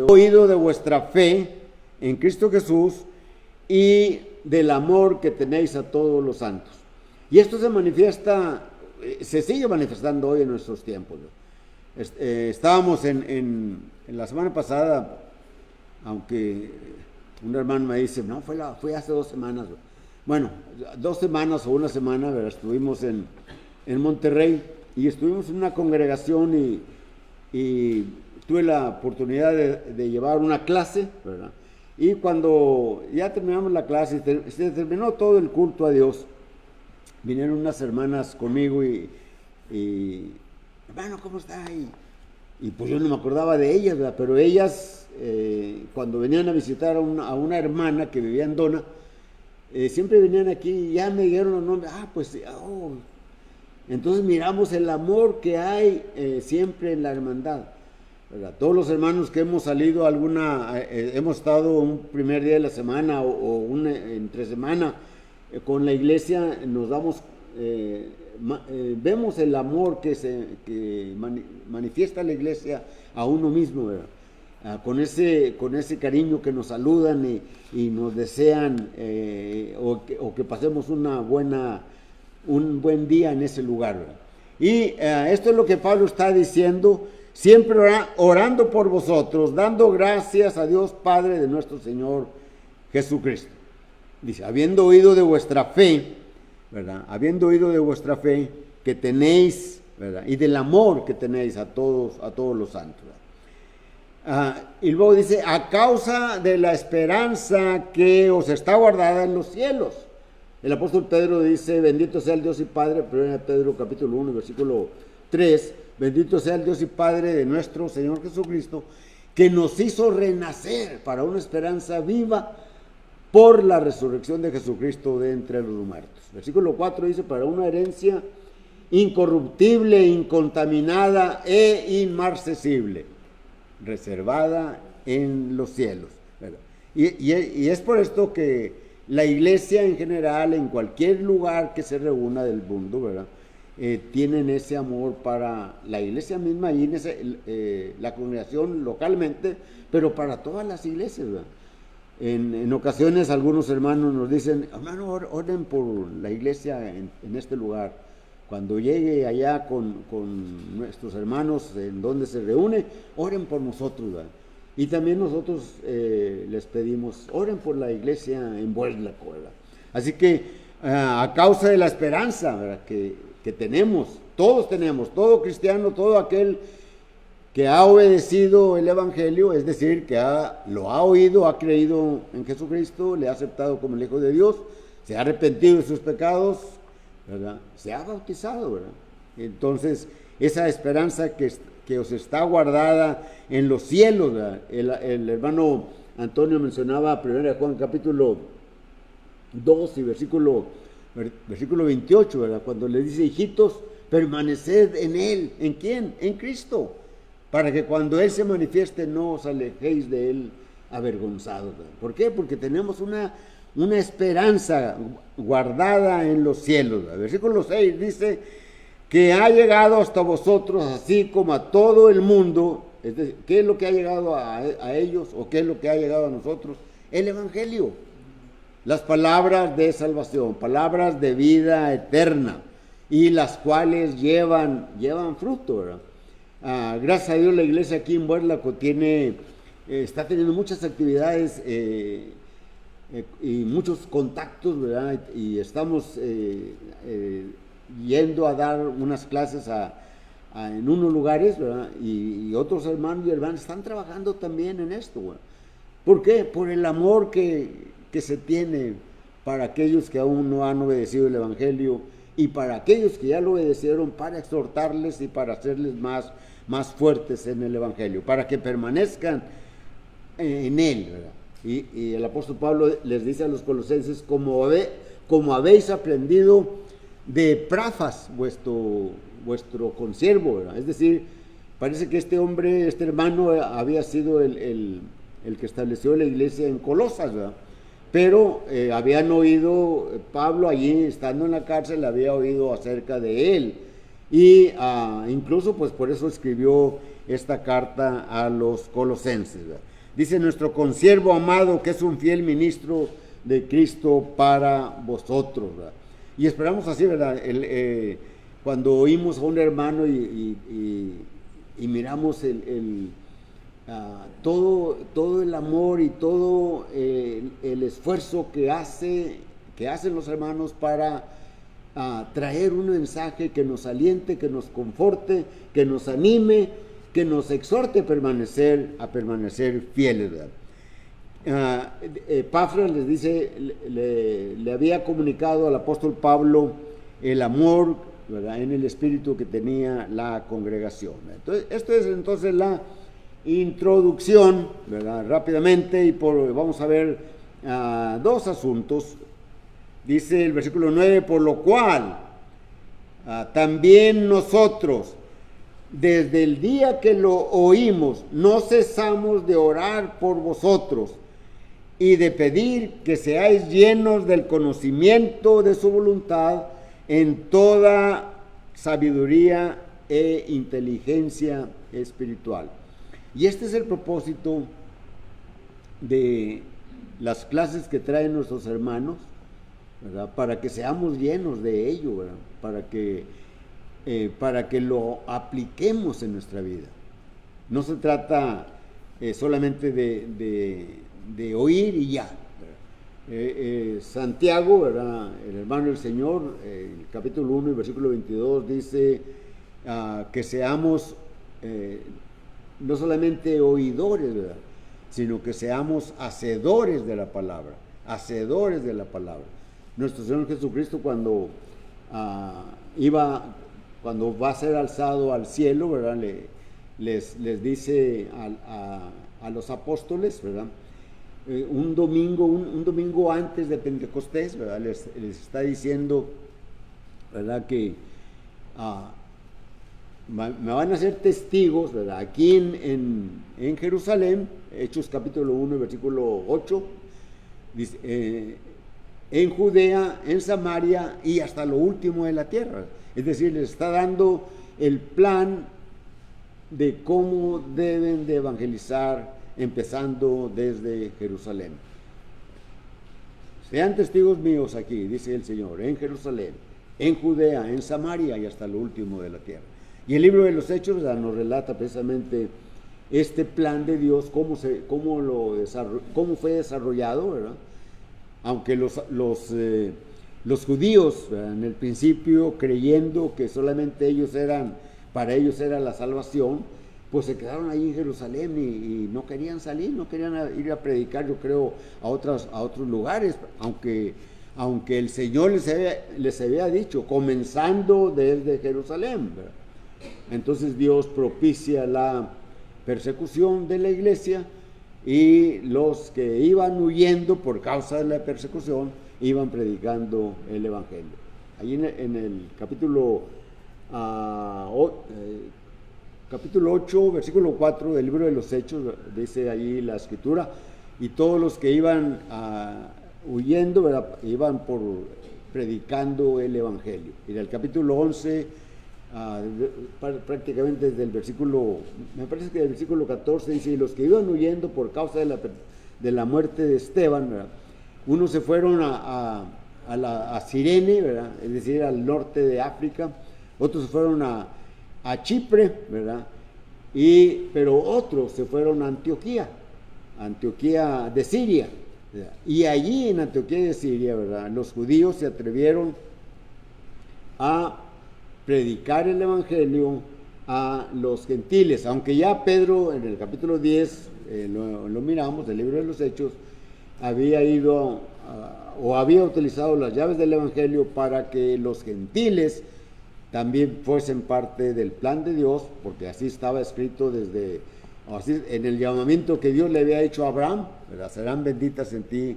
Oído de vuestra fe en Cristo Jesús y del amor que tenéis a todos los santos. Y esto se manifiesta, se sigue manifestando hoy en nuestros tiempos. Estábamos en la semana pasada, aunque un hermano me dice, no, fue hace 2 semanas. Bueno, 2 semanas o una semana, ¿verdad? Estuvimos en Monterrey y estuvimos en una congregación y tuve la oportunidad de llevar una clase, ¿verdad? Y cuando ya terminamos la clase, se terminó todo el culto a Dios, vinieron unas hermanas conmigo y hermano, ¿cómo está? Y pues yo no me acordaba de ellas, ¿verdad? Pero ellas, cuando venían a visitar a una hermana que vivía en Dona, siempre venían aquí y ya me dieron los nombres. Pues, entonces miramos el amor que hay siempre en la hermandad, ¿verdad? Todos los hermanos que hemos salido hemos estado un primer día de la semana o entre semana con la iglesia, nos damos, vemos el amor que manifiesta la iglesia a uno mismo, ¿verdad? Con ese cariño que nos saludan y nos desean o que pasemos un buen día en ese lugar, ¿verdad? Y esto es lo que Pablo está diciendo, siempre orando por vosotros, dando gracias a Dios Padre de nuestro Señor Jesucristo. Dice, habiendo oído de vuestra fe, ¿verdad? Habiendo oído de vuestra fe que tenéis, ¿verdad? Y del amor que tenéis a todos los santos, ¿verdad? Y luego dice, a causa de la esperanza que os está guardada en los cielos. El apóstol Pedro dice, bendito sea el Dios y Padre, 1 Pedro capítulo 1, versículo 3, bendito sea el Dios y Padre de nuestro Señor Jesucristo, que nos hizo renacer para una esperanza viva por la resurrección de Jesucristo de entre los muertos. Versículo 4 dice, para una herencia incorruptible, incontaminada e inmarcesible, reservada en los cielos, ¿verdad? Y es por esto que la iglesia en general, en cualquier lugar que se reúna del mundo, ¿verdad? Tienen ese amor para la iglesia misma y la congregación localmente, pero para todas las iglesias, ¿verdad? En ocasiones algunos hermanos nos dicen, hermano, oren por la iglesia en este lugar. Cuando llegue allá con nuestros hermanos en donde se reúne, oren por nosotros, ¿verdad? Y también nosotros les pedimos, oren por la iglesia en Bueslaco, ¿verdad? Así que a causa de la esperanza, ¿verdad? que tenemos, todo cristiano, todo aquel que ha obedecido el evangelio, es decir, que lo ha oído, ha creído en Jesucristo, le ha aceptado como el Hijo de Dios, se ha arrepentido de sus pecados, ¿verdad? Se ha bautizado, ¿verdad? Entonces, esa esperanza que os está guardada en los cielos, ¿verdad? El hermano Antonio mencionaba 1 Juan capítulo 2 y versículo 28, ¿verdad? Cuando le dice, hijitos, permaneced en Él. ¿En quién? En Cristo. Para que cuando Él se manifieste no os alejéis de Él avergonzados, ¿verdad? ¿Por qué? Porque tenemos una esperanza guardada en los cielos, ¿verdad? Versículo 6 dice que ha llegado hasta vosotros así como a todo el mundo. Es decir, ¿qué es lo que ha llegado a ellos o qué es lo que ha llegado a nosotros? El evangelio, las palabras de salvación, palabras de vida eterna, y las cuales llevan fruto, ¿verdad? Gracias a Dios la iglesia aquí en Bueslaco está teniendo muchas actividades y muchos contactos, ¿verdad? Y estamos yendo a dar unas clases en unos lugares, ¿verdad? Y otros hermanos y hermanas están trabajando también en esto, ¿verdad? ¿Por qué? Por el amor que se tiene para aquellos que aún no han obedecido el evangelio y para aquellos que ya lo obedecieron, para exhortarles y para hacerles más fuertes en el evangelio, para que permanezcan en él, ¿verdad? Y el apóstol Pablo les dice a los colosenses, como habéis aprendido de Epafras, vuestro consiervo, ¿verdad? Es decir, parece que este hermano había sido el que estableció la iglesia en Colosas, ¿verdad? Pero habían oído, Pablo allí estando en la cárcel, había oído acerca de él, y incluso pues por eso escribió esta carta a los colosenses, ¿verdad? Dice: nuestro consiervo amado, que es un fiel ministro de Cristo para vosotros, ¿verdad? Y esperamos así, ¿verdad? Cuando oímos a un hermano y miramos todo el amor y todo el esfuerzo que hacen los hermanos para traer un mensaje que nos aliente, que nos conforte, que nos anime, que nos exhorte a permanecer fieles, ¿verdad? Epafras les dice, le había comunicado al apóstol Pablo el amor, ¿verdad?, en el espíritu que tenía la congregación. Entonces, esto es entonces la introducción, ¿verdad? Rápidamente, y vamos a ver dos asuntos. Dice el versículo 9: por lo cual también nosotros, desde el día que lo oímos, no cesamos de orar por vosotros y de pedir que seáis llenos del conocimiento de su voluntad en toda sabiduría e inteligencia espiritual. Y este es el propósito de las clases que traen nuestros hermanos, ¿verdad? Para que seamos llenos de ello, ¿verdad? Para que lo apliquemos en nuestra vida. No se trata solamente de oír y ya. Santiago, ¿verdad?, el hermano del Señor, el capítulo 1 y versículo 22 dice que seamos no solamente oidores, ¿verdad?, sino que seamos hacedores de la palabra, hacedores de la palabra. Nuestro Señor Jesucristo, cuando va a ser alzado al cielo, ¿verdad?, les dice a los apóstoles, ¿verdad?, un domingo antes de Pentecostés, ¿verdad?, les está diciendo, ¿verdad?, que me van a ser testigos, ¿verdad?, aquí en Jerusalén. Hechos capítulo 1, versículo 8, dice, en Judea, en Samaria y hasta lo último de la tierra. Es decir, les está dando el plan de cómo deben de evangelizar, empezando desde Jerusalén. Sean testigos míos aquí, dice el Señor, en Jerusalén, en Judea, en Samaria y hasta lo último de la tierra. Y el libro de los Hechos, ¿verdad?, nos relata precisamente este plan de Dios, cómo fue desarrollado, ¿verdad? Aunque los judíos, ¿verdad?, en el principio, creyendo que solamente para ellos era la salvación, pues se quedaron ahí en Jerusalén y no querían salir, no querían ir a predicar, yo creo, a otros lugares, aunque el Señor les había dicho, comenzando desde Jerusalén, ¿verdad? Entonces Dios propicia la persecución de la iglesia, y los que iban huyendo por causa de la persecución iban predicando el evangelio. Ahí en el capítulo 8, versículo 4 del libro de los Hechos, dice ahí la escritura: y todos los que iban huyendo, ¿verdad?, iban predicando el evangelio. Y del capítulo 11, prácticamente desde el versículo, me parece que del versículo 14, dice: y los que iban huyendo por causa de la muerte de Esteban, ¿verdad?, unos se fueron a Cirene, ¿verdad?, es decir, al norte de África, otros se fueron a Chipre, ¿verdad?, pero otros se fueron a Antioquía de Siria, ¿verdad? Y allí en Antioquía de Siria, ¿verdad?, los judíos se atrevieron a predicar el evangelio a los gentiles, aunque ya Pedro en el capítulo 10, lo miramos, del libro de los Hechos, había ido o había utilizado las llaves del evangelio para que los gentiles también fuesen parte del plan de Dios, porque así estaba escrito en el llamamiento que Dios le había hecho a Abraham, ¿verdad?, serán benditas en ti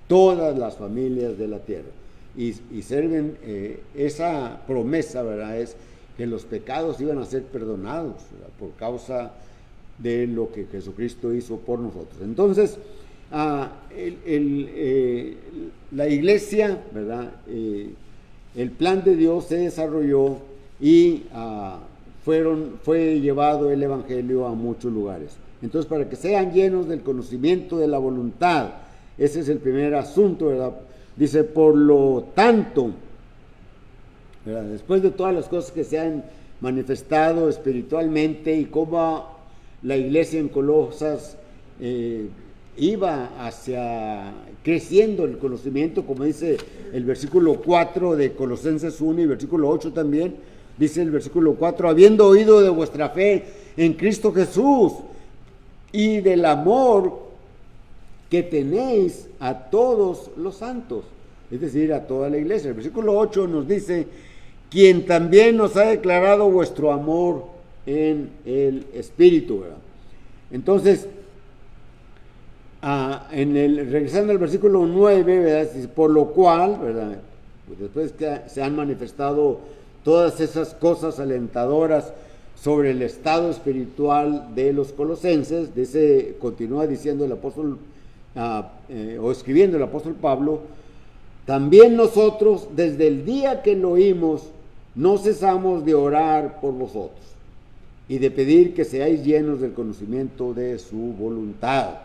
todas las familias de la tierra. Y sirven esa promesa, ¿verdad?, es que los pecados iban a ser perdonados, ¿verdad?, por causa de lo que Jesucristo hizo por nosotros. Entonces, la iglesia, ¿verdad?, el plan de Dios se desarrolló y fue llevado el evangelio a muchos lugares. Entonces, para que sean llenos del conocimiento de la voluntad, ese es el primer asunto, ¿verdad? Dice, por lo tanto, ¿verdad? Después de todas las cosas que se han manifestado espiritualmente y cómo la iglesia en Colosas iba hacia creciendo el conocimiento, como dice el versículo 4 de Colosenses 1 y versículo 8 también, dice el versículo 4, habiendo oído de vuestra fe en Cristo Jesús y del amor que tenéis a todos los santos, es decir, a toda la iglesia. El versículo 8 nos dice, quien también nos ha declarado vuestro amor en el Espíritu, ¿verdad? Entonces, regresando al versículo 9, ¿verdad? Por lo cual, ¿verdad? Pues después que se han manifestado todas esas cosas alentadoras sobre el estado espiritual de los colosenses, continúa diciendo el apóstol, o escribiendo el apóstol Pablo, también nosotros, desde el día que lo oímos, no cesamos de orar por vosotros y de pedir que seáis llenos del conocimiento de su voluntad,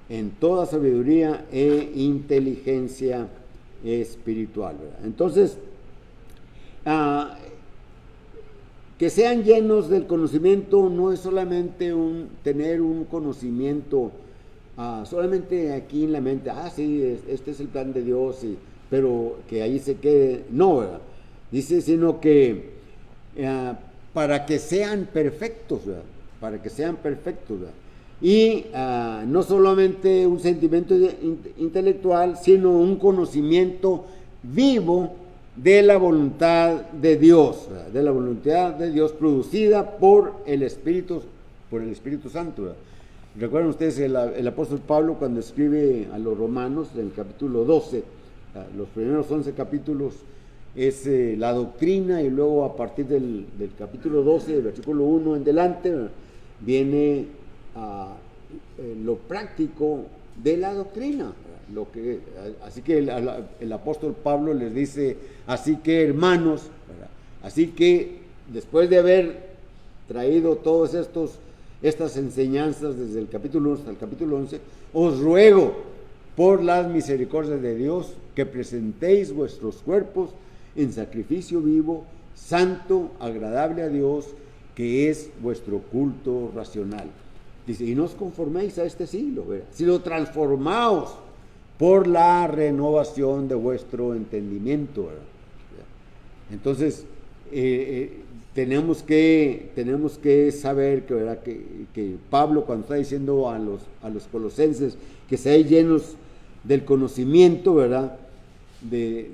en toda sabiduría e inteligencia espiritual, ¿verdad? Entonces, que sean llenos del conocimiento no es solamente tener un conocimiento solamente aquí en la mente, sí, este es el plan de Dios, pero que ahí se quede, no, ¿verdad? Dice, sino que para que sean perfectos, ¿verdad? Para que sean perfectos, ¿verdad? Y no solamente un sentimiento intelectual, sino un conocimiento vivo de la voluntad de Dios, ¿verdad? De la voluntad de Dios producida por el Espíritu Santo, ¿verdad? Recuerdan ustedes el apóstol Pablo cuando escribe a los romanos en el capítulo 12, los primeros 11 capítulos es la doctrina, y luego a partir del capítulo 12, versículo 1 en delante, viene lo práctico de la doctrina. Así que el apóstol Pablo les dice, así que hermanos, ¿verdad? Así que después de haber traído todas estas enseñanzas desde el capítulo 1 hasta el capítulo 11, os ruego por las misericordias de Dios que presentéis vuestros cuerpos en sacrificio vivo, santo, agradable a Dios, que es vuestro culto racional. Dice, y no os conforméis a este siglo, ¿verdad? Sino transformaos por la renovación de vuestro entendimiento, ¿verdad? Entonces, tenemos que saber que, ¿verdad? que Pablo, cuando está diciendo a los colosenses que sean llenos del conocimiento, ¿verdad? De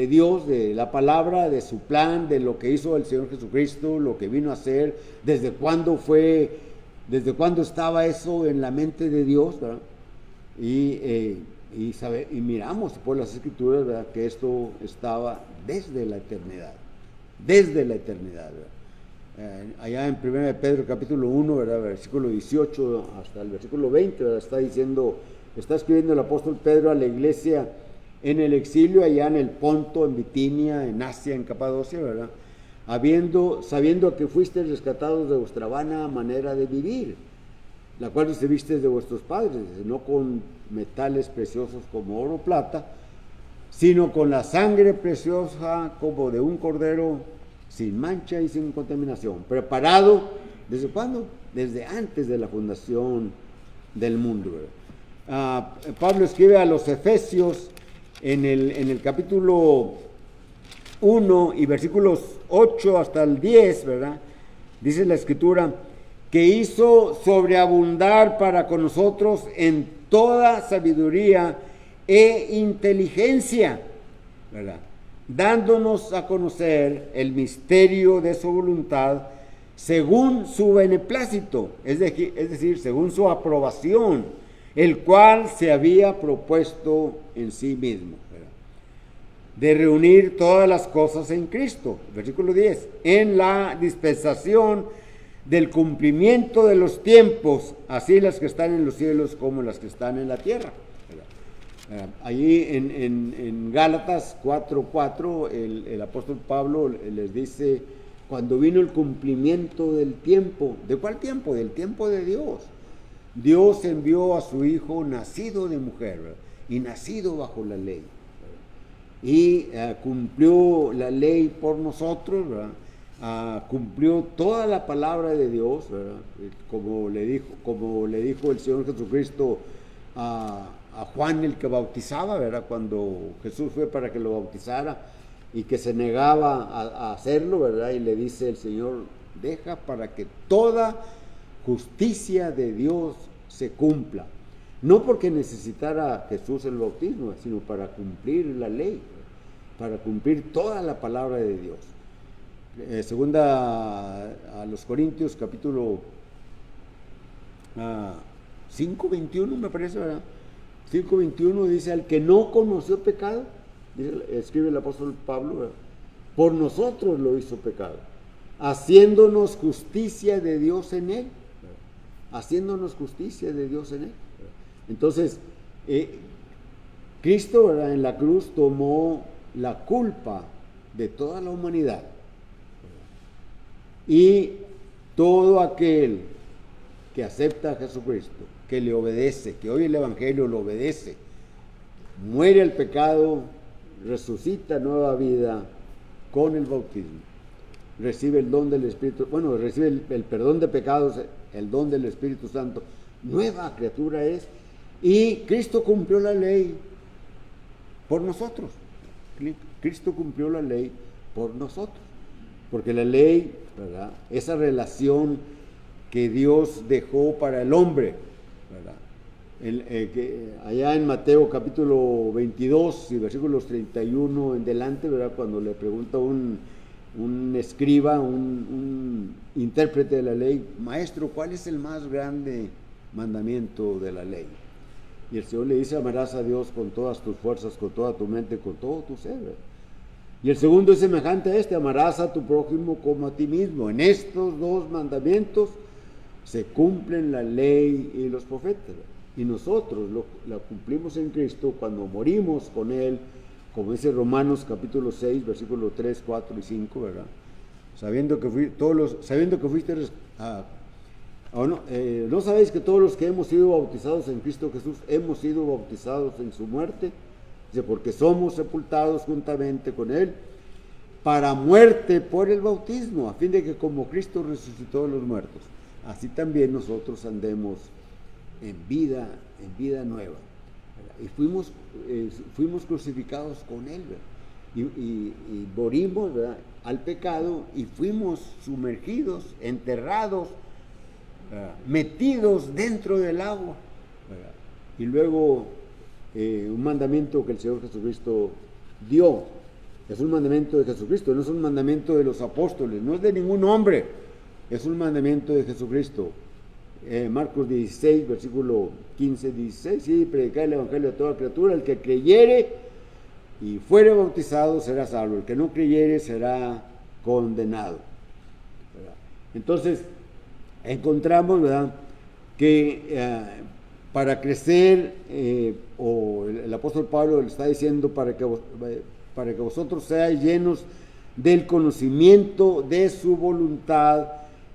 Dios, de la palabra, de su plan, de lo que hizo el Señor Jesucristo, lo que vino a hacer, desde cuándo estaba eso en la mente de Dios, ¿verdad? Y miramos por las Escrituras, ¿verdad? Que esto estaba desde la eternidad, ¿verdad? Allá en 1 Pedro capítulo 1, ¿verdad? Versículo 18 hasta el versículo 20, ¿verdad? Está escribiendo el apóstol Pedro a la iglesia en el exilio, allá en el Ponto, en Bitinia, en Asia, en Capadocia, ¿verdad? Sabiendo que fuisteis rescatados de vuestra vana manera de vivir, la cual recibisteis de vuestros padres, no con metales preciosos como oro o plata, sino con la sangre preciosa como de un cordero sin mancha y sin contaminación, preparado, ¿desde cuándo? Desde antes de la fundación del mundo, ¿verdad? Pablo escribe a los Efesios en el capítulo 1 y versículos 8 hasta el 10, ¿verdad? Dice la Escritura, que hizo sobreabundar para con nosotros en toda sabiduría e inteligencia, ¿verdad? Dándonos a conocer el misterio de su voluntad según su beneplácito, es decir, según su aprobación, el cual se había propuesto en sí mismo, ¿verdad? De reunir todas las cosas en Cristo, versículo 10, en la dispensación del cumplimiento de los tiempos, así las que están en los cielos como las que están en la tierra. Allí en Gálatas 4:4 el apóstol Pablo les dice cuando vino el cumplimiento del tiempo. ¿De cuál tiempo? Del tiempo de Dios. Dios envió a su Hijo nacido de mujer, ¿verdad? Y nacido bajo la ley, ¿verdad? Y cumplió la ley por nosotros, ¿verdad? Cumplió toda la palabra de Dios, ¿verdad? Como le dijo el Señor Jesucristo a Juan el que bautizaba, ¿verdad? Cuando Jesús fue para que lo bautizara y que se negaba a hacerlo, ¿verdad? Y le dice el Señor: deja para que toda justicia de Dios se cumpla. No porque necesitara Jesús el bautismo, sino para cumplir la ley, para cumplir toda la palabra de Dios. Segunda a los Corintios, capítulo 5:21, me parece, ¿verdad? 5:21 dice: al que no conoció pecado, escribe el apóstol Pablo, ¿verdad? Por nosotros lo hizo pecado, haciéndonos justicia de Dios en él. Haciéndonos justicia de Dios en él. Entonces, Cristo, ¿verdad?, en la cruz tomó la culpa de toda la humanidad. Y todo aquel que acepta a Jesucristo, que le obedece, que oye el Evangelio, lo obedece, muere el pecado, resucita nueva vida con el bautismo, recibe el don del Espíritu, recibe el perdón de pecados, el don del Espíritu Santo, nueva criatura es, y Cristo cumplió la ley por nosotros. Cristo cumplió la ley por nosotros, porque la ley, ¿verdad?, esa relación que Dios dejó para el hombre, ¿verdad? Allá en Mateo capítulo 22 y versículos 31 en delante, ¿verdad?, cuando le pregunta un escriba, un intérprete de la ley: maestro, ¿cuál es el más grande mandamiento de la ley? Y el Señor le dice: amarás a Dios con todas tus fuerzas, con toda tu mente, con todo tu ser, ¿verdad? Y el segundo es semejante a este: amarás a tu prójimo como a ti mismo. En estos dos mandamientos se cumplen la ley y los profetas, ¿verdad? Y nosotros la cumplimos en Cristo cuando morimos con Él, como dice Romanos capítulo 6, versículos 3, 4 y 5, ¿verdad? Sabiendo que fuiste ¿no sabéis que todos los que hemos sido bautizados en Cristo Jesús hemos sido bautizados en su muerte? Dice: porque somos sepultados juntamente con Él para muerte por el bautismo, a fin de que como Cristo resucitó de los muertos, así también nosotros andemos en vida nueva, ¿verdad? Y fuimos crucificados con Él, ¿verdad? Y morimos, ¿verdad?, al pecado, y fuimos sumergidos, enterrados, metidos dentro del agua, ¿verdad? Y luego un mandamiento que el Señor Jesucristo dio, es un mandamiento de Jesucristo, no es un mandamiento de los apóstoles, no es de ningún hombre, es un mandamiento de Jesucristo. Marcos 16, versículo 15-16, sí, predicar el Evangelio a toda criatura: el que creyere y fuere bautizado será salvo, el que no creyere será condenado, ¿verdad? Entonces, encontramos, ¿verdad?, que para crecer, o el apóstol Pablo le está diciendo para que vosotros seáis llenos del conocimiento de su voluntad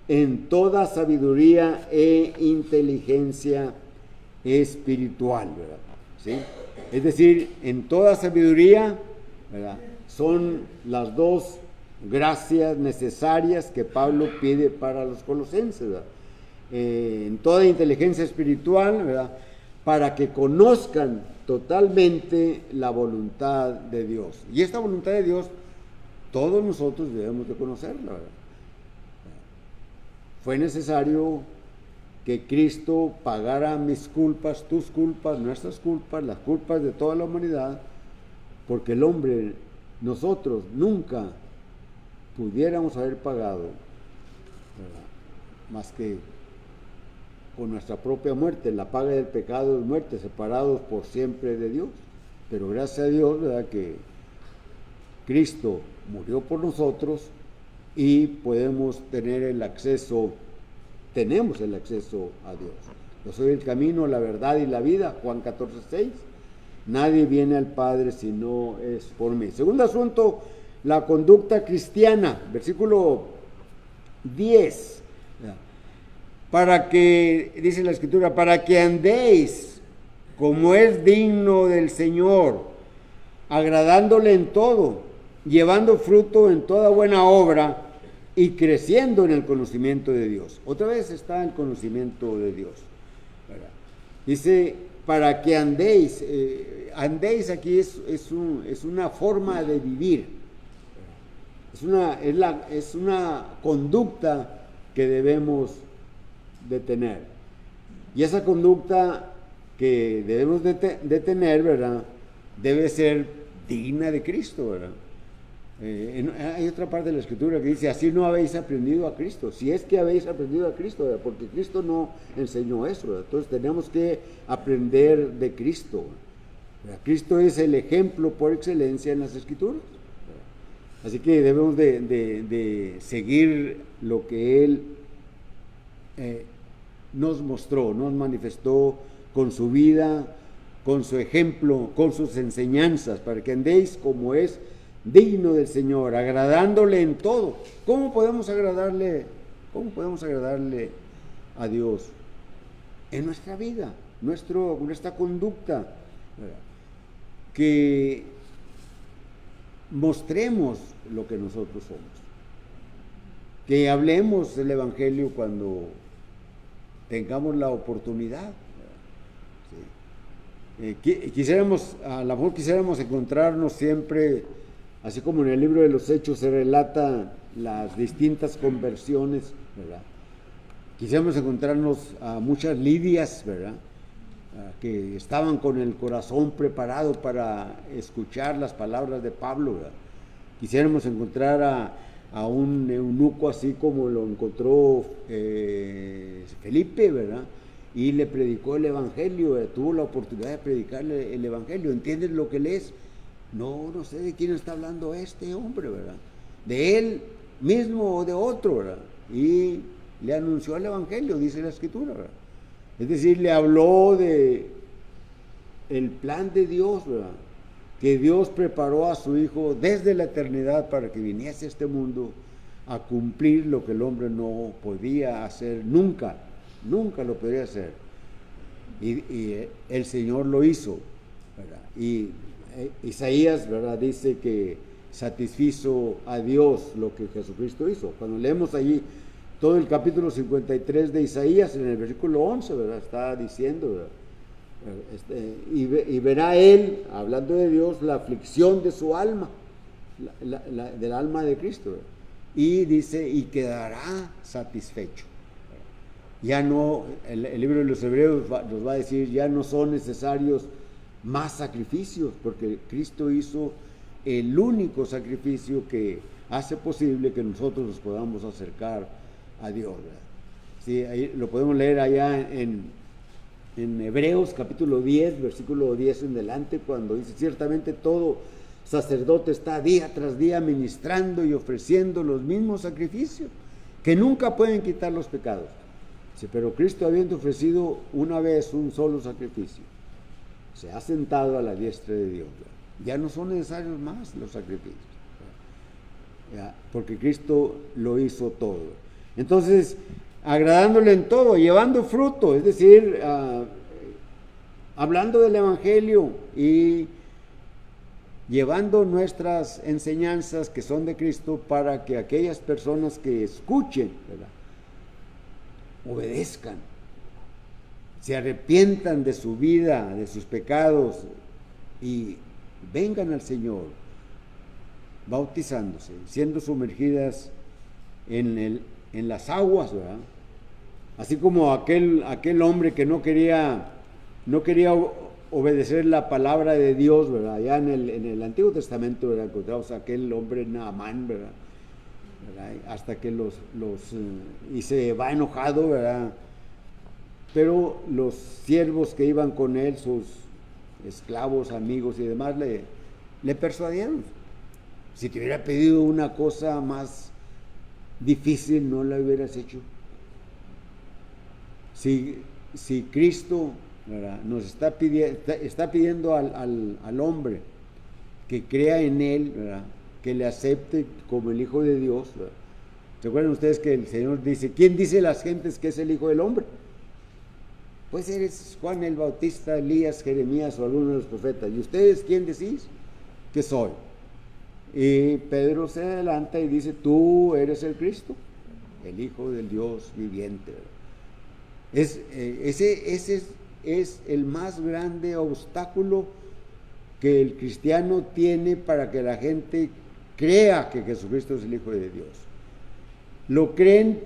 en toda sabiduría e inteligencia espiritual, ¿verdad? ¿Sí? Es decir, en toda sabiduría, ¿verdad?, son las dos gracias necesarias que Pablo pide para los colosenses, ¿verdad? En toda inteligencia espiritual, ¿verdad?, para que conozcan totalmente la voluntad de Dios. Y esta voluntad de Dios, todos nosotros debemos de conocerla, ¿verdad? Fue necesario que Cristo pagara mis culpas, tus culpas, nuestras culpas, las culpas de toda la humanidad, porque el hombre, nosotros, nunca pudiéramos haber pagado, ¿verdad?, más que con nuestra propia muerte. La paga del pecado es muerte, separados por siempre de Dios. Pero gracias a Dios, ¿verdad?, que Cristo murió por nosotros y tenemos el acceso a Dios. Yo soy el camino, la verdad y la vida, Juan 14:6. Nadie viene al Padre si no es por mí. Segundo asunto, la conducta cristiana, versículo 10. Para que, dice la Escritura, para que andéis como es digno del Señor, agradándole en todo, llevando fruto en toda buena obra y creciendo en el conocimiento de Dios. Otra vez está el conocimiento de Dios, ¿verdad? Dice, para que andéis, andéis aquí es una forma de vivir, es una conducta que debemos de tener. Y esa conducta que debemos de tener, ¿verdad?, debe ser digna de Cristo, ¿verdad? Hay otra parte de la Escritura que dice, así no habéis aprendido a Cristo. Si es que habéis aprendido a Cristo, ¿verdad?, porque Cristo no enseñó eso, ¿verdad? Entonces tenemos que aprender de Cristo, ¿verdad? Cristo es el ejemplo por excelencia en las Escrituras, ¿verdad? Así que debemos de seguir lo que Él nos mostró, nos manifestó con su vida, con su ejemplo, con sus enseñanzas, para que andéis como es digno del Señor, agradándole en todo. ¿Cómo podemos agradarle a Dios? En nuestra vida, nuestra conducta, ¿verdad?, que mostremos lo que nosotros somos, que hablemos del Evangelio cuando tengamos la oportunidad. Quisiéramos, a lo mejor quisiéramos encontrarnos siempre, así como en el libro de los Hechos se relata las distintas conversiones, ¿verdad? Quisiéramos encontrarnos a muchas Lidias, ¿verdad?, que estaban con el corazón preparado para escuchar las palabras de Pablo, ¿verdad? Quisiéramos encontrar a un eunuco así como lo encontró Felipe, ¿verdad?, y le predicó el Evangelio, tuvo la oportunidad de predicarle el Evangelio. ¿Entiendes lo que lees? No sé de quién está hablando este hombre, ¿verdad? ¿De él mismo o de otro, verdad? Y le anunció el Evangelio, dice la Escritura, ¿verdad? Es decir, le habló de el plan de Dios, ¿verdad?, que Dios preparó a su Hijo desde la eternidad para que viniese a este mundo a cumplir lo que el hombre no podía hacer nunca lo podría hacer. Y el Señor lo hizo, ¿verdad? Y Isaías, ¿verdad?, dice que satisfizo a Dios lo que Jesucristo hizo. Cuando leemos allí todo el capítulo 53 de Isaías, en el versículo 11, ¿verdad?, está diciendo, ¿verdad?, y verá él, hablando de Dios, la aflicción de su alma, del alma de Cristo, ¿verdad?, y dice, y quedará satisfecho. Ya no, el libro de los Hebreos nos va a decir, ya no son necesarios más sacrificios, porque Cristo hizo el único sacrificio que hace posible que nosotros nos podamos acercar a Dios, ¿verdad? Sí, ahí lo podemos leer allá en Hebreos capítulo 10, versículo 10 en adelante, cuando dice, ciertamente todo sacerdote está día tras día ministrando y ofreciendo los mismos sacrificios que nunca pueden quitar los pecados. Sí, pero Cristo, habiendo ofrecido una vez un solo sacrificio, se ha sentado a la diestra de Dios, ¿verdad? Ya no son necesarios más los sacrificios, ¿verdad?, porque Cristo lo hizo todo. Entonces, agradándole en todo, llevando fruto, es decir, hablando del Evangelio y llevando nuestras enseñanzas que son de Cristo para que aquellas personas que escuchen, ¿verdad?, obedezcan, se arrepientan de su vida, de sus pecados y vengan al Señor bautizándose, siendo sumergidas en las aguas, ¿verdad? Así como aquel hombre que no quería obedecer la palabra de Dios, ¿verdad? Ya en el Antiguo Testamento, ¿verdad?, encontramos a aquel hombre Naamán, ¿verdad?, hasta que y se va enojado, ¿verdad?, pero los siervos que iban con él, sus esclavos, amigos y demás, le persuadieron. Si te hubiera pedido una cosa más difícil, no la hubieras hecho. Si Cristo, ¿verdad?, nos está pidiendo al hombre que crea en él, ¿verdad?, que le acepte como el Hijo de Dios, ¿verdad?, ¿Se acuerdan ustedes que el Señor dice, ¿quién dice las gentes que es el Hijo del Hombre? Pues eres Juan el Bautista, Elías, Jeremías o alguno de los profetas. ¿Y ustedes quién decís que soy? Y Pedro se adelanta y dice, tú eres el Cristo, el Hijo del Dios viviente. Ese es el más grande obstáculo que el cristiano tiene para que la gente crea que Jesucristo es el Hijo de Dios. Lo creen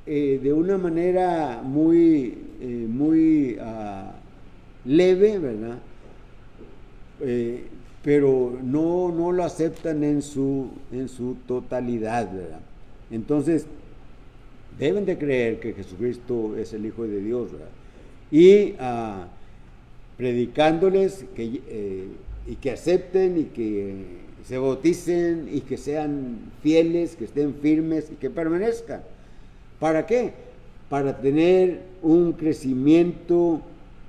de una manera muy leve, ¿verdad? Pero no lo aceptan en su totalidad, ¿verdad? Entonces, deben de creer que Jesucristo es el Hijo de Dios, ¿verdad? Y predicándoles y que acepten y que se bauticen y que sean fieles, que estén firmes y que permanezcan. ¿Para qué? Para tener un crecimiento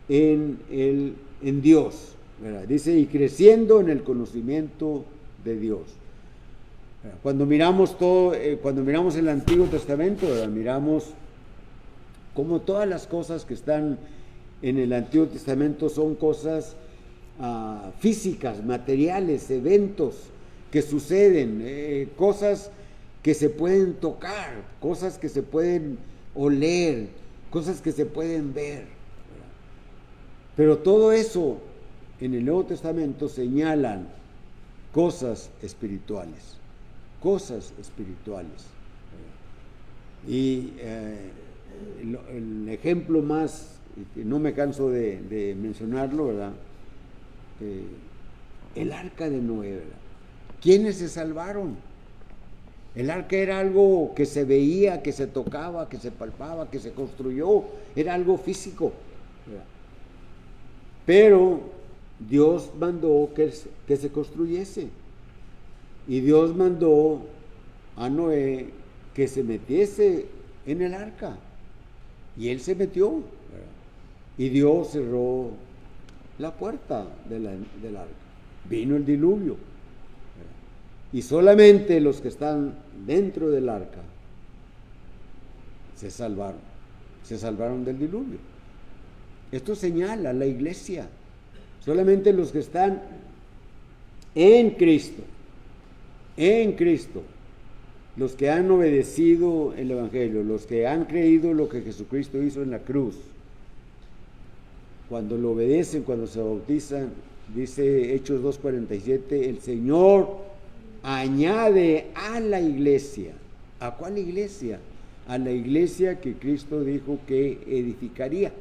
en Dios, ¿verdad? Dice, y creciendo en el conocimiento de Dios. Cuando miramos el Antiguo Testamento, ¿verdad? Miramos como todas las cosas que están en el Antiguo Testamento son cosas físicas, materiales, eventos que suceden, cosas que se pueden tocar, cosas que se pueden oler, cosas que se pueden ver. Pero todo eso en el Nuevo Testamento señalan cosas espirituales. Y el ejemplo más, no me canso de mencionarlo, ¿verdad? El arca de Noé, ¿verdad? ¿Quiénes se salvaron? El arca era algo que se veía, que se tocaba, que se palpaba, que se construyó, era algo físico, ¿verdad? Pero Dios mandó que se construyese, y Dios mandó a Noé que se metiese en el arca, y él se metió, ¿verdad? Y Dios cerró la puerta del arca. Vino el diluvio, ¿verdad? Y solamente los que están dentro del arca se salvaron del diluvio. Esto señala la iglesia. Solamente los que están en Cristo, los que han obedecido el Evangelio, los que han creído lo que Jesucristo hizo en la cruz, cuando lo obedecen, cuando se bautizan, dice Hechos 2:47, el Señor añade a la iglesia. ¿A cuál iglesia? A la iglesia que Cristo dijo que edificaría.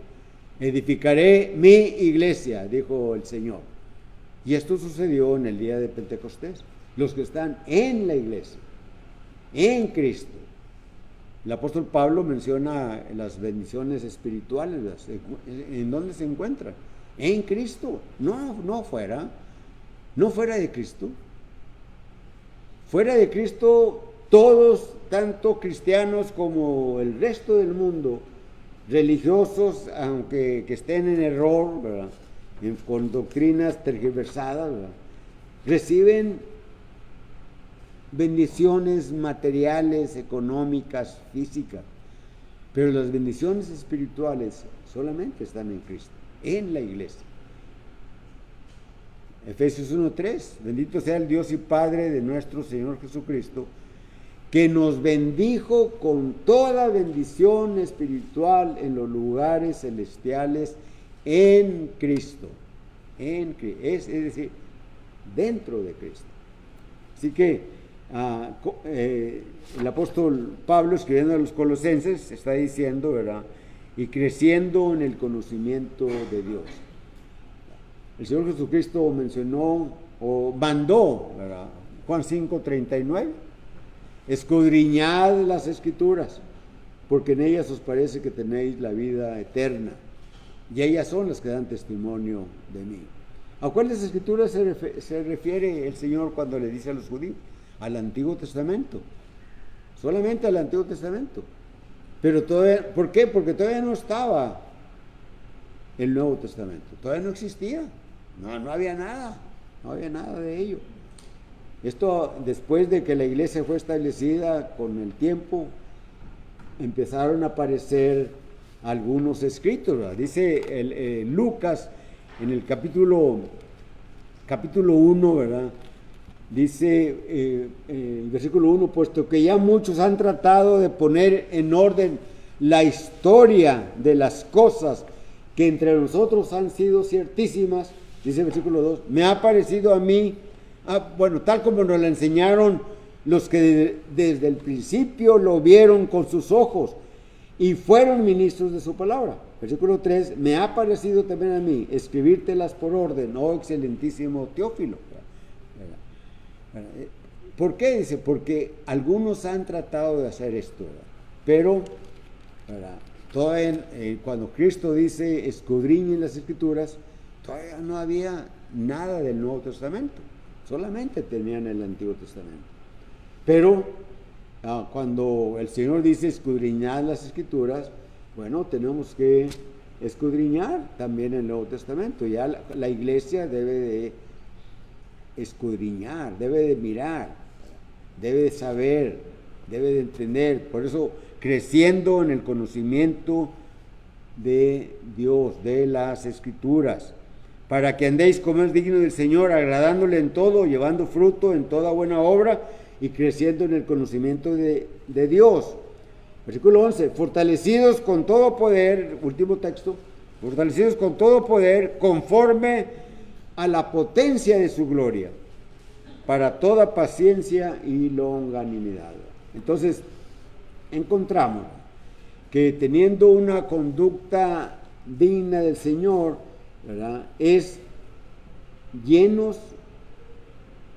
Edificaré mi iglesia, dijo el Señor. Y esto sucedió en el día de Pentecostés. Los que están en la iglesia, en Cristo. El apóstol Pablo menciona las bendiciones espirituales. ¿En dónde se encuentran? En Cristo, no fuera de Cristo. Fuera de Cristo, todos, tanto cristianos como el resto del mundo, religiosos, aunque que estén en error, ¿verdad? Con doctrinas tergiversadas, ¿verdad? Reciben bendiciones materiales, económicas, físicas, pero las bendiciones espirituales solamente están en Cristo, en la iglesia. Efesios 1:3, bendito sea el Dios y Padre de nuestro Señor Jesucristo, que nos bendijo con toda bendición espiritual en los lugares celestiales en Cristo, es decir, dentro de Cristo. Así que el apóstol Pablo, escribiendo a los colosenses, está diciendo, ¿verdad? Y creciendo en el conocimiento de Dios. El Señor Jesucristo mencionó o mandó, ¿verdad? Juan 5:39, escudriñad las Escrituras, porque en ellas os parece que tenéis la vida eterna, y ellas son las que dan testimonio de mí. ¿A cuáles Escrituras se refiere el Señor cuando le dice a los judíos? Al Antiguo Testamento, solamente al Antiguo Testamento. Pero todavía, ¿por qué? Porque todavía no estaba el Nuevo Testamento, todavía no existía, no había nada de ello. Esto después de que la iglesia fue establecida, con el tiempo empezaron a aparecer algunos escritos, ¿verdad? Dice Lucas en el capítulo 1, ¿verdad? Dice versículo 1, puesto que ya muchos han tratado de poner en orden la historia de las cosas que entre nosotros han sido ciertísimas, dice el versículo 2, me ha parecido a mí, bueno, tal como nos la enseñaron los que desde el principio lo vieron con sus ojos y fueron ministros de su palabra. Versículo 3, me ha parecido también a mí escribírtelas por orden, oh excelentísimo Teófilo. ¿Por qué? Dice, porque algunos han tratado de hacer esto, ¿verdad? Pero todavía, cuando Cristo dice escudriñen las Escrituras, todavía no había nada del Nuevo Testamento, solamente tenían el Antiguo Testamento. Pero cuando el Señor dice escudriñar las Escrituras, bueno, tenemos que escudriñar también el Nuevo Testamento. Ya la iglesia debe de escudriñar, debe de mirar, debe de saber, debe de entender. Por eso, creciendo en el conocimiento de Dios, de las Escrituras, para que andéis como es digno del Señor, agradándole en todo, llevando fruto en toda buena obra y creciendo en el conocimiento de Dios. Versículo 11, fortalecidos con todo poder, último texto, fortalecidos con todo poder, conforme a la potencia de su gloria, para toda paciencia y longanimidad. Entonces, encontramos que teniendo una conducta digna del Señor, ¿verdad?, es llenos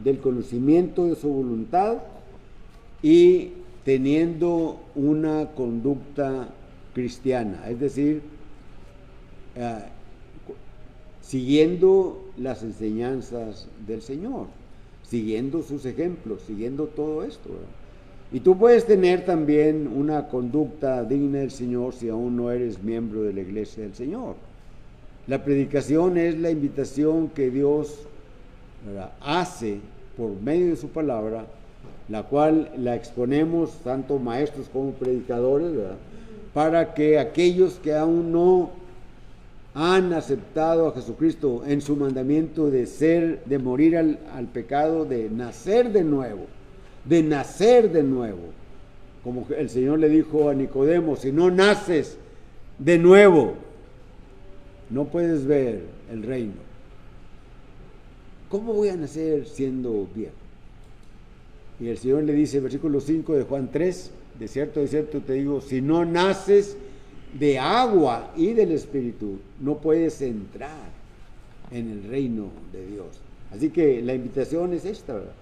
del conocimiento de su voluntad y teniendo una conducta cristiana, es decir, siguiendo las enseñanzas del Señor, siguiendo sus ejemplos, siguiendo todo esto, ¿verdad? Y tú puedes tener también una conducta digna del Señor si aún no eres miembro de la iglesia del Señor. La predicación es la invitación que Dios, ¿verdad?, hace por medio de su palabra, la cual la exponemos tanto maestros como predicadores, ¿verdad?, para que aquellos que aún no han aceptado a Jesucristo en su mandamiento de morir al pecado, de nacer de nuevo, como el Señor le dijo a Nicodemo, si no naces de nuevo, no puedes ver el reino. ¿Cómo voy a nacer siendo viejo? Y el Señor le dice, versículo 5 de Juan 3, de cierto te digo, si no naces de agua y del Espíritu, no puedes entrar en el reino de Dios. Así que la invitación es esta, ¿verdad?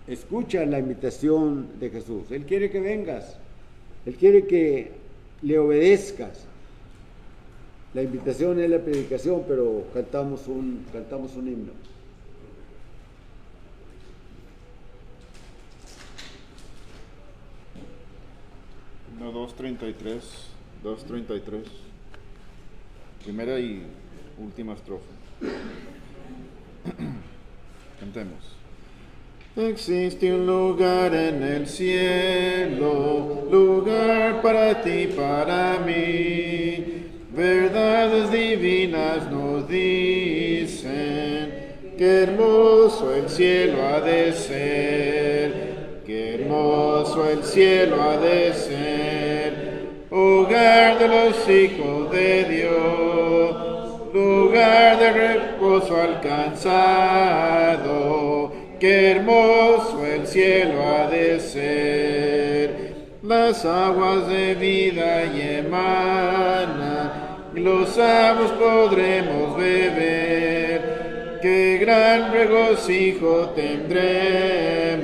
Escucha la invitación de Jesús. Él quiere que vengas, Él quiere que le obedezcas. La invitación es la predicación, pero cantamos un himno. No, 233. Primera y última estrofa. Cantemos. Existe un lugar en el cielo, lugar para ti, para mí. Verdades divinas nos dicen, qué hermoso el cielo ha de ser, qué hermoso el cielo ha de ser, hogar de los hijos de Dios, lugar de reposo alcanzado, qué hermoso el cielo ha de ser. Las aguas de vida y emanan, y los amos podremos beber. Qué gran regocijo tendremos,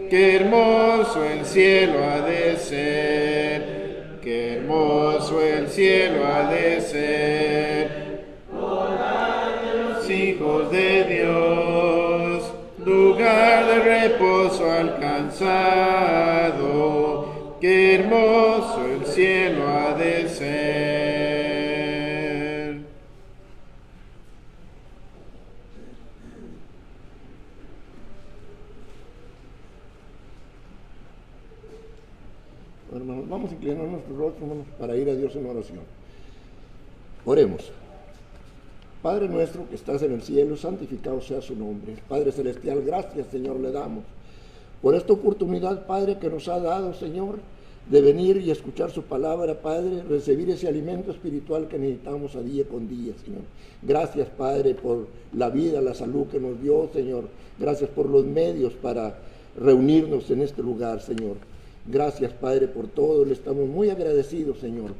qué hermoso el cielo ha de ser, qué hermoso el cielo ha de ser. Los hijos de Dios, lugar de reposo alcanzado, qué hermoso el cielo ha de ser. Vamos a inclinar nuestros rostros, hermanos, para ir a Dios en oración. Oremos. Padre nuestro que estás en el cielo, santificado sea su nombre. Padre celestial, gracias, Señor, le damos por esta oportunidad, Padre, que nos ha dado, Señor, de venir y escuchar su palabra, Padre, recibir ese alimento espiritual que necesitamos a día con día, Señor. Gracias, Padre, por la vida, la salud que nos dio, Señor. Gracias por los medios para reunirnos en este lugar, Señor. Gracias, Padre, por todo. Le estamos muy agradecidos, Señor,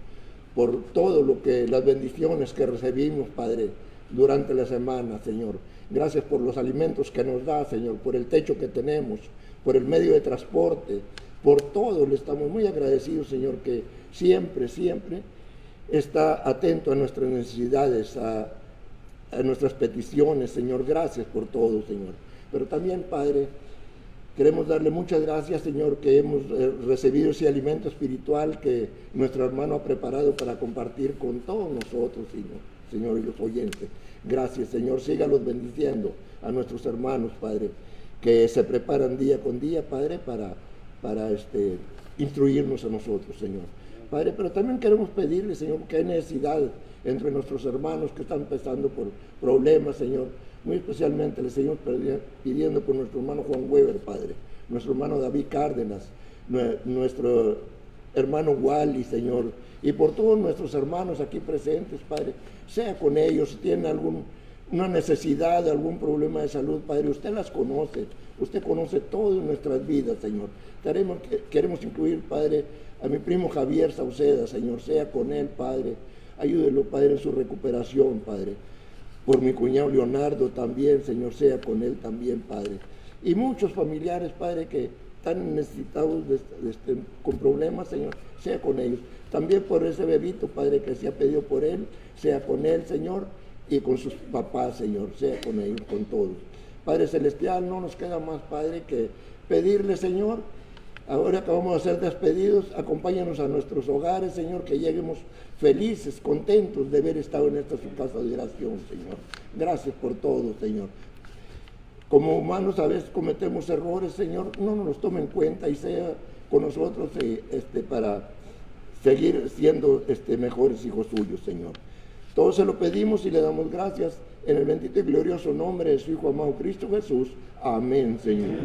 por todo lo que, las bendiciones que recibimos, Padre, durante la semana, Señor. Gracias por los alimentos que nos da, Señor, por el techo que tenemos, por el medio de transporte, por todo. Le estamos muy agradecidos, Señor, que siempre, siempre está atento a nuestras necesidades, a nuestras peticiones, Señor. Gracias por todo, Señor. Pero también, Padre, queremos darle muchas gracias, Señor, que hemos recibido ese alimento espiritual que nuestro hermano ha preparado para compartir con todos nosotros, Señor, y los oyentes. Gracias, Señor. Sígalos bendiciendo a nuestros hermanos, Padre, que se preparan día con día, Padre, para instruirnos a nosotros, Señor. Padre, pero también queremos pedirle, Señor, que hay necesidad entre nuestros hermanos que están pasando por problemas, Señor. Muy especialmente le seguimos pidiendo por nuestro hermano Juan Weber, Padre, nuestro hermano David Cárdenas, nuestro hermano Wally, Señor, y por todos nuestros hermanos aquí presentes, Padre. Sea con ellos, si tienen una necesidad, algún problema de salud, Padre, usted las conoce, usted conoce todas nuestras vidas, Señor. Queremos incluir, Padre, a mi primo Javier Sauceda, Señor, sea con él, Padre. Ayúdelo, Padre, en su recuperación, Padre. Por mi cuñado Leonardo también, Señor, sea con él también, Padre. Y muchos familiares, Padre, que están necesitados con problemas, Señor, sea con ellos. También por ese bebito, Padre, que se ha pedido por él, sea con él, Señor, y con sus papás, Señor, sea con ellos, con todos. Padre celestial, no nos queda más, Padre, que pedirle, Señor, ahora que vamos a ser despedidos, acompáñanos a nuestros hogares, Señor, que lleguemos felices, contentos de haber estado en esta su casa de oración, Señor. Gracias por todo, Señor. Como humanos a veces cometemos errores, Señor, no nos los tome en cuenta y sea con nosotros para seguir siendo mejores hijos suyos, Señor. Todo se lo pedimos y le damos gracias en el bendito y glorioso nombre de su Hijo amado Cristo Jesús. Amén, Señor.